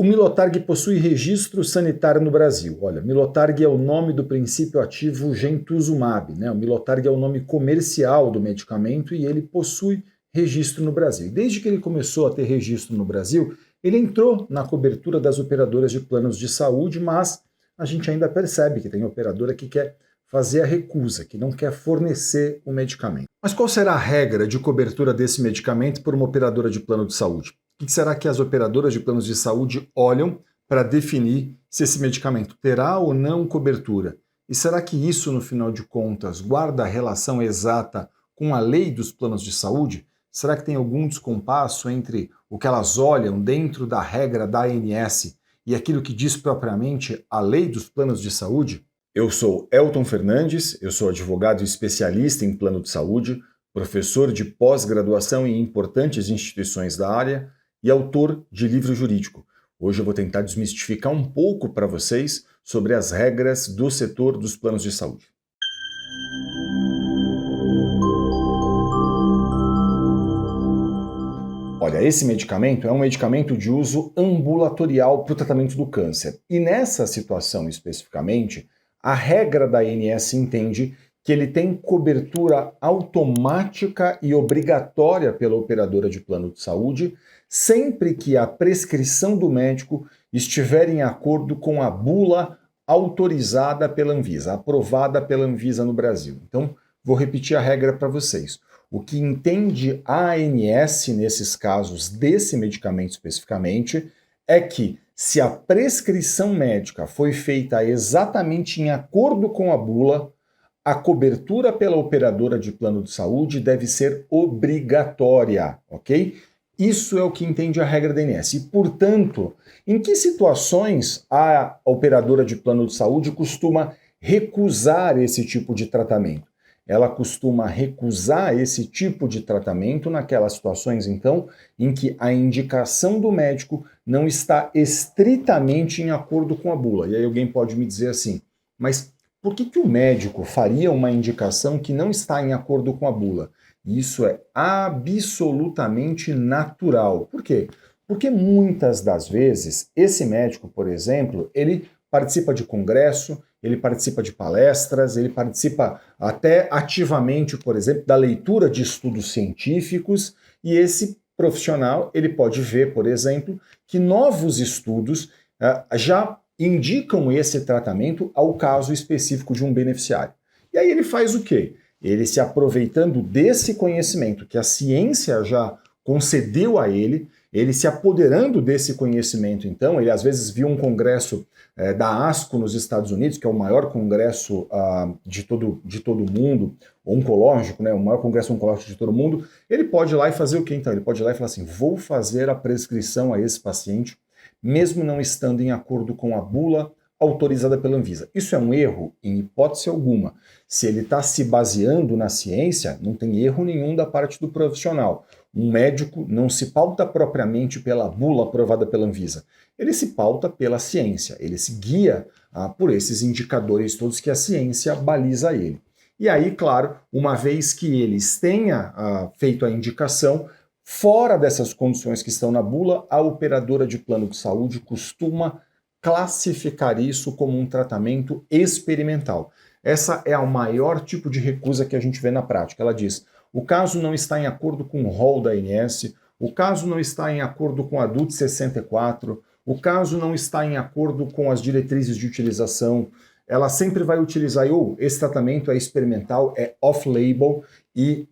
o Milotarg possui registro sanitário no Brasil. Olha, Milotarg é o nome do princípio ativo Gentuzumab, né? O Milotarg é o nome comercial do medicamento e ele possui registro no Brasil. Desde que ele começou a ter registro no Brasil, ele entrou na cobertura das operadoras de planos de saúde, mas a gente ainda percebe que tem operadora que quer fazer a recusa, que não quer fornecer o medicamento. Mas qual será a regra de cobertura desse medicamento por uma operadora de plano de saúde? O que será que as operadoras de planos de saúde olham para definir se esse medicamento terá ou não cobertura? E será que isso, no final de contas, guarda a relação exata com a lei dos planos de saúde? Será que tem algum descompasso entre o que elas olham dentro da regra da ANS e aquilo que diz propriamente a lei dos planos de saúde? Eu sou Elton Fernandes, eu sou advogado e especialista em plano de saúde, professor de pós-graduação em importantes instituições da área e autor de livro jurídico. Hoje eu vou tentar desmistificar um pouco para vocês sobre as regras do setor dos planos de saúde. Olha, esse medicamento é um medicamento de uso ambulatorial para o tratamento do câncer. E nessa situação especificamente, a regra da ANS entende que ele tem cobertura automática e obrigatória pela operadora de plano de saúde, sempre que a prescrição do médico estiver em acordo com a bula autorizada pela Anvisa, aprovada pela Anvisa no Brasil. Então, vou repetir a regra para vocês. O que entende a ANS nesses casos desse medicamento especificamente é que se a prescrição médica foi feita exatamente em acordo com a bula, a cobertura pela operadora de plano de saúde deve ser obrigatória, ok? Isso é o que entende a regra da ANS. E, portanto, em que situações a operadora de plano de saúde costuma recusar esse tipo de tratamento? Ela costuma recusar esse tipo de tratamento naquelas situações, então, em que a indicação do médico não está estritamente em acordo com a bula. E aí alguém pode me dizer assim, mas por que o médico faria uma indicação que não está em acordo com a bula? Isso é absolutamente natural. Por quê? Porque muitas das vezes esse médico, por exemplo, ele participa de congresso, ele participa de palestras, ele participa até ativamente, por exemplo, da leitura de estudos científicos, e esse profissional ele pode ver, por exemplo, que novos estudos já indicam esse tratamento ao caso específico de um beneficiário. E aí ele faz o quê? Ele, se aproveitando desse conhecimento que a ciência já concedeu a ele se apoderando desse conhecimento, então, ele às vezes viu um congresso da ASCO nos Estados Unidos, que é o maior congresso de todo o mundo, oncológico, né, o maior congresso oncológico de todo o mundo, ele pode ir lá e fazer o quê então? Ele pode ir lá e falar assim, vou fazer a prescrição a esse paciente, mesmo não estando em acordo com a bula autorizada pela Anvisa. Isso é um erro? Em hipótese alguma. Se ele está se baseando na ciência, não tem erro nenhum da parte do profissional. Um médico não se pauta propriamente pela bula aprovada pela Anvisa. Ele se pauta pela ciência, ele se guia por esses indicadores todos que a ciência baliza a ele. E aí, claro, uma vez que eles tenha feito a indicação, fora dessas condições que estão na bula, a operadora de plano de saúde costuma classificar isso como um tratamento experimental. Essa é o maior tipo de recusa que a gente vê na prática. Ela diz, o caso não está em acordo com o rol da ANS, o caso não está em acordo com a DUT 64, o caso não está em acordo com as diretrizes de utilização, ela sempre vai utilizar, esse tratamento é experimental, é off-label, e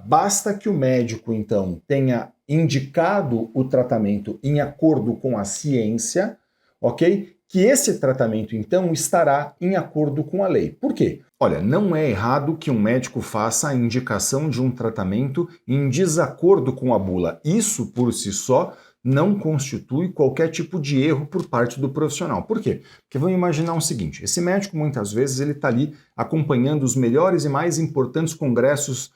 basta que o médico, então, tenha indicado o tratamento em acordo com a ciência, ok? Que esse tratamento, então, estará em acordo com a lei. Por quê? Olha, não é errado que um médico faça a indicação de um tratamento em desacordo com a bula. Isso, por si só, não constitui qualquer tipo de erro por parte do profissional. Por quê? Porque vamos imaginar o seguinte, esse médico, muitas vezes, ele está ali acompanhando os melhores e mais importantes congressos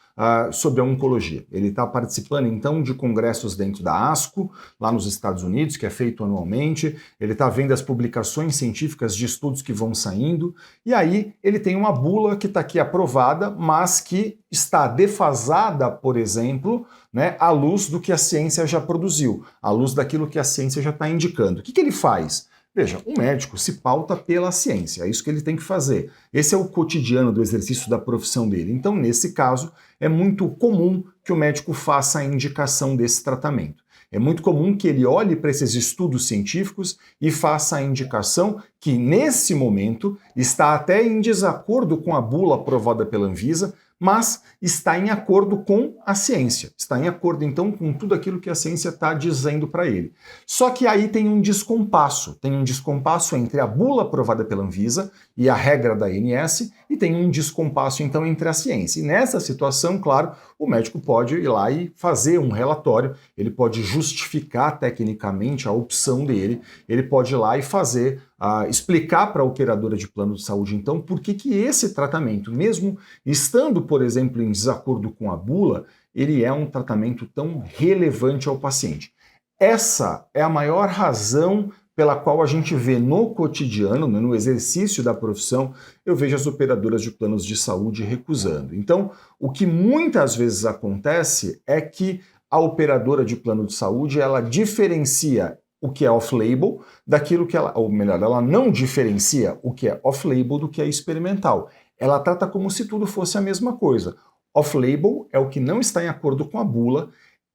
sobre a oncologia. Ele está participando, então, de congressos dentro da ASCO, lá nos Estados Unidos, que é feito anualmente. Ele está vendo as publicações científicas de estudos que vão saindo. E aí ele tem uma bula que está aqui aprovada, mas que está defasada, por exemplo, né, à luz do que a ciência já produziu, à luz daquilo que a ciência já está indicando. O que ele faz? Veja, o médico se pauta pela ciência, é isso que ele tem que fazer. Esse é o cotidiano do exercício da profissão dele. Então, nesse caso, é muito comum que o médico faça a indicação desse tratamento. É muito comum que ele olhe para esses estudos científicos e faça a indicação que, nesse momento, está até em desacordo com a bula aprovada pela Anvisa, mas está em acordo com a ciência, está em acordo então com tudo aquilo que a ciência está dizendo para ele. Só que aí tem um descompasso entre a bula aprovada pela Anvisa e a regra da ANS, e tem um descompasso então entre a ciência. E nessa situação, claro, o médico pode ir lá e fazer um relatório, ele pode justificar tecnicamente a opção dele, ele pode ir lá e fazer, explicar para a operadora de plano de saúde, então, por que esse tratamento, mesmo estando, por exemplo, em desacordo com a bula, ele é um tratamento tão relevante ao paciente. Essa é a maior razão pela qual a gente vê no cotidiano, no exercício da profissão, eu vejo as operadoras de planos de saúde recusando. Então, o que muitas vezes acontece é que a operadora de plano de saúde, ela diferencia o que é off-label daquilo que ela, ou melhor, ela não diferencia o que é off-label do que é experimental. Ela trata como se tudo fosse a mesma coisa. Off-label é o que não está em acordo com a bula.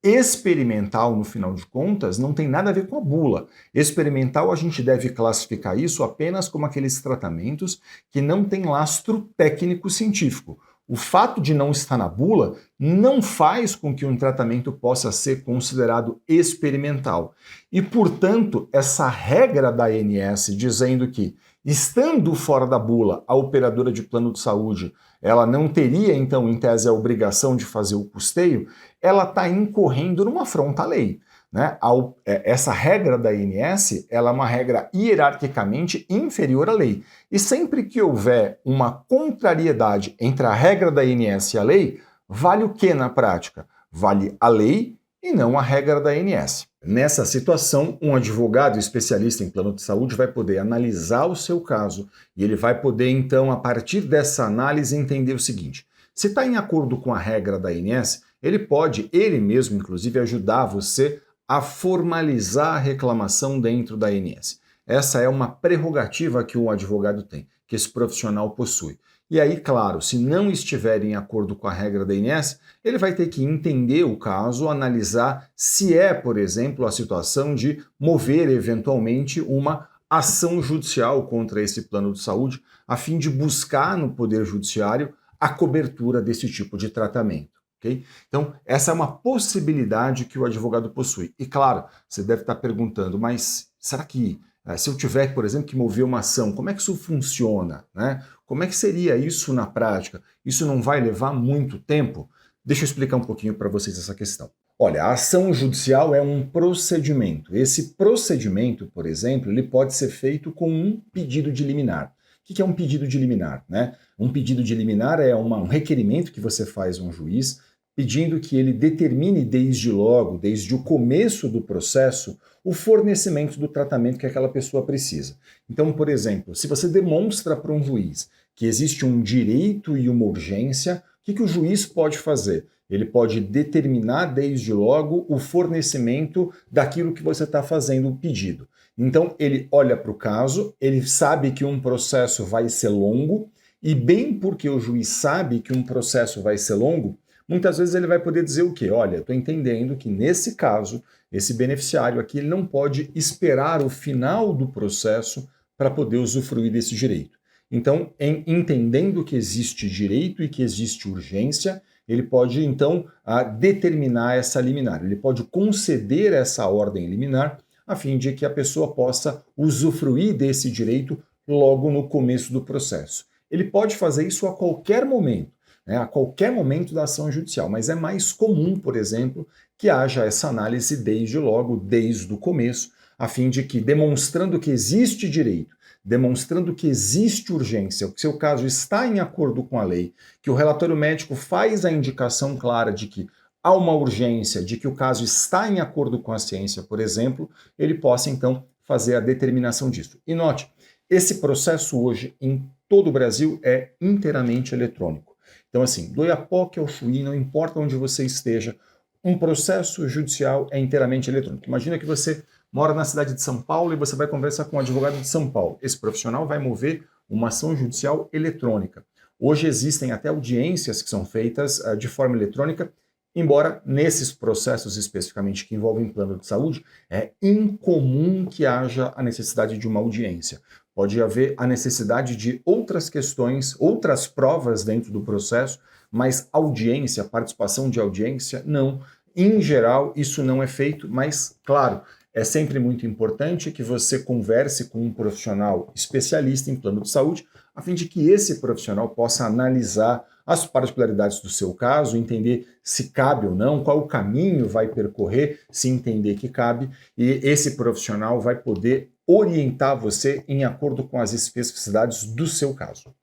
Experimental, no final de contas, não tem nada a ver com a bula. Experimental, a gente deve classificar isso apenas como aqueles tratamentos que não têm lastro técnico-científico. O fato de não estar na bula não faz com que um tratamento possa ser considerado experimental. E, portanto, essa regra da ANS dizendo que, estando fora da bula, a operadora de plano de saúde, ela não teria, então, em tese, a obrigação de fazer o custeio, ela está incorrendo numa afronta à lei. Né? Essa regra da ANS, ela é uma regra hierarquicamente inferior à lei. E sempre que houver uma contrariedade entre a regra da ANS e a lei, vale o que na prática? Vale a lei e não a regra da ANS. Nessa situação, um advogado especialista em plano de saúde vai poder analisar o seu caso e ele vai poder, então, a partir dessa análise, entender o seguinte: se está em acordo com a regra da ANS, ele pode, ele mesmo, inclusive, ajudar você a formalizar a reclamação dentro da ANS. Essa é uma prerrogativa que um advogado tem, que esse profissional possui. E aí, claro, se não estiver em acordo com a regra da ANS, ele vai ter que entender o caso, analisar se é, por exemplo, a situação de mover eventualmente uma ação judicial contra esse plano de saúde, a fim de buscar no Poder Judiciário a cobertura desse tipo de tratamento. Okay? Então, essa é uma possibilidade que o advogado possui. E claro, você deve estar perguntando, mas será que se eu tiver, por exemplo, que mover uma ação, como é que isso funciona? Né? Como é que seria isso na prática? Isso não vai levar muito tempo? Deixa eu explicar um pouquinho para vocês essa questão. Olha, a ação judicial é um procedimento. Esse procedimento, por exemplo, ele pode ser feito com um pedido de liminar. O que é um pedido de liminar? Né? Um pedido de liminar é um requerimento que você faz a um juiz pedindo que ele determine desde logo, desde o começo do processo, o fornecimento do tratamento que aquela pessoa precisa. Então, por exemplo, se você demonstra para um juiz que existe um direito e uma urgência, o que o juiz pode fazer? Ele pode determinar desde logo o fornecimento daquilo que você está fazendo o pedido. Então, ele olha para o caso, ele sabe que um processo vai ser longo, e bem porque o juiz sabe que um processo vai ser longo, muitas vezes ele vai poder dizer o quê? Olha, estou entendendo que nesse caso, esse beneficiário aqui ele não pode esperar o final do processo para poder usufruir desse direito. Então, entendendo que existe direito e que existe urgência, ele pode, então, determinar essa liminar. Ele pode conceder essa ordem liminar a fim de que a pessoa possa usufruir desse direito logo no começo do processo. Ele pode fazer isso a qualquer momento. A qualquer momento da ação judicial, mas é mais comum, por exemplo, que haja essa análise desde logo, desde o começo, a fim de que, demonstrando que existe direito, demonstrando que existe urgência, que seu caso está em acordo com a lei, que o relatório médico faz a indicação clara de que há uma urgência, de que o caso está em acordo com a ciência, por exemplo, ele possa então fazer a determinação disso. E note, esse processo hoje em todo o Brasil é inteiramente eletrônico. Então assim, do Oiapoque ao Chuí, não importa onde você esteja, um processo judicial é inteiramente eletrônico. Imagina que você mora na cidade de São Paulo e você vai conversar com um advogado de São Paulo. Esse profissional vai mover uma ação judicial eletrônica. Hoje existem até audiências que são feitas de forma eletrônica, embora nesses processos especificamente que envolvem plano de saúde, é incomum que haja a necessidade de uma audiência. Pode haver a necessidade de outras questões, outras provas dentro do processo, mas audiência, participação de audiência, não. Em geral, isso não é feito, mas, claro, é sempre muito importante que você converse com um profissional especialista em plano de saúde, a fim de que esse profissional possa analisar as particularidades do seu caso, entender se cabe ou não, qual o caminho vai percorrer, se entender que cabe, e esse profissional vai poder orientar você em acordo com as especificidades do seu caso.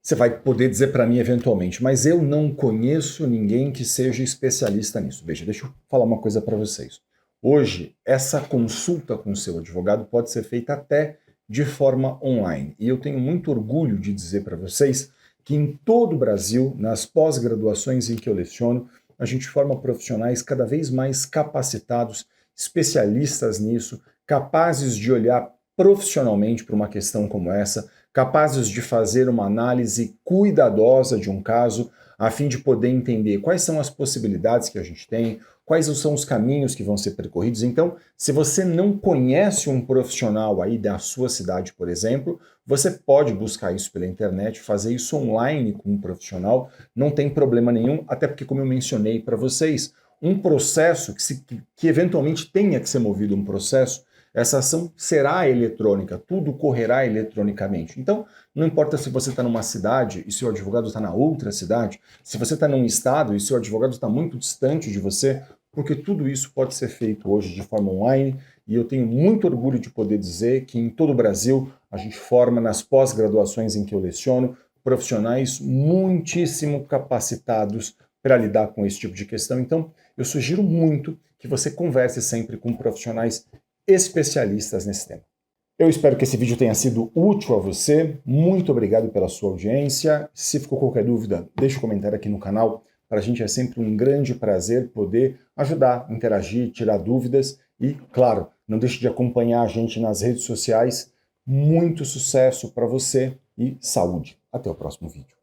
Você vai poder dizer para mim eventualmente, mas eu não conheço ninguém que seja especialista nisso. Veja, deixa eu falar uma coisa para vocês. Hoje, essa consulta com o seu advogado pode ser feita até de forma online. E eu tenho muito orgulho de dizer para vocês que em todo o Brasil, nas pós-graduações em que eu leciono, a gente forma profissionais cada vez mais capacitados, especialistas nisso, capazes de olhar profissionalmente para uma questão como essa, capazes de fazer uma análise cuidadosa de um caso, a fim de poder entender quais são as possibilidades que a gente tem, quais são os caminhos que vão ser percorridos. Então, se você não conhece um profissional aí da sua cidade, por exemplo, você pode buscar isso pela internet, fazer isso online com um profissional, não tem problema nenhum, até porque, como eu mencionei para vocês, um processo que eventualmente tenha que ser movido um processo, essa ação será eletrônica, tudo correrá eletronicamente. Então, não importa se você está numa cidade e seu advogado está na outra cidade, se você está num estado e seu advogado está muito distante de você, porque tudo isso pode ser feito hoje de forma online, e eu tenho muito orgulho de poder dizer que em todo o Brasil a gente forma nas pós-graduações em que eu leciono profissionais muitíssimo capacitados para lidar com esse tipo de questão. Então, eu sugiro muito que você converse sempre com profissionais especialistas nesse tema. Eu espero que esse vídeo tenha sido útil a você. Muito obrigado pela sua audiência. Se ficou qualquer dúvida, deixe um comentário aqui no canal. Para a gente é sempre um grande prazer poder ajudar, interagir, tirar dúvidas e, claro, não deixe de acompanhar a gente nas redes sociais. Muito sucesso para você e saúde. Até o próximo vídeo.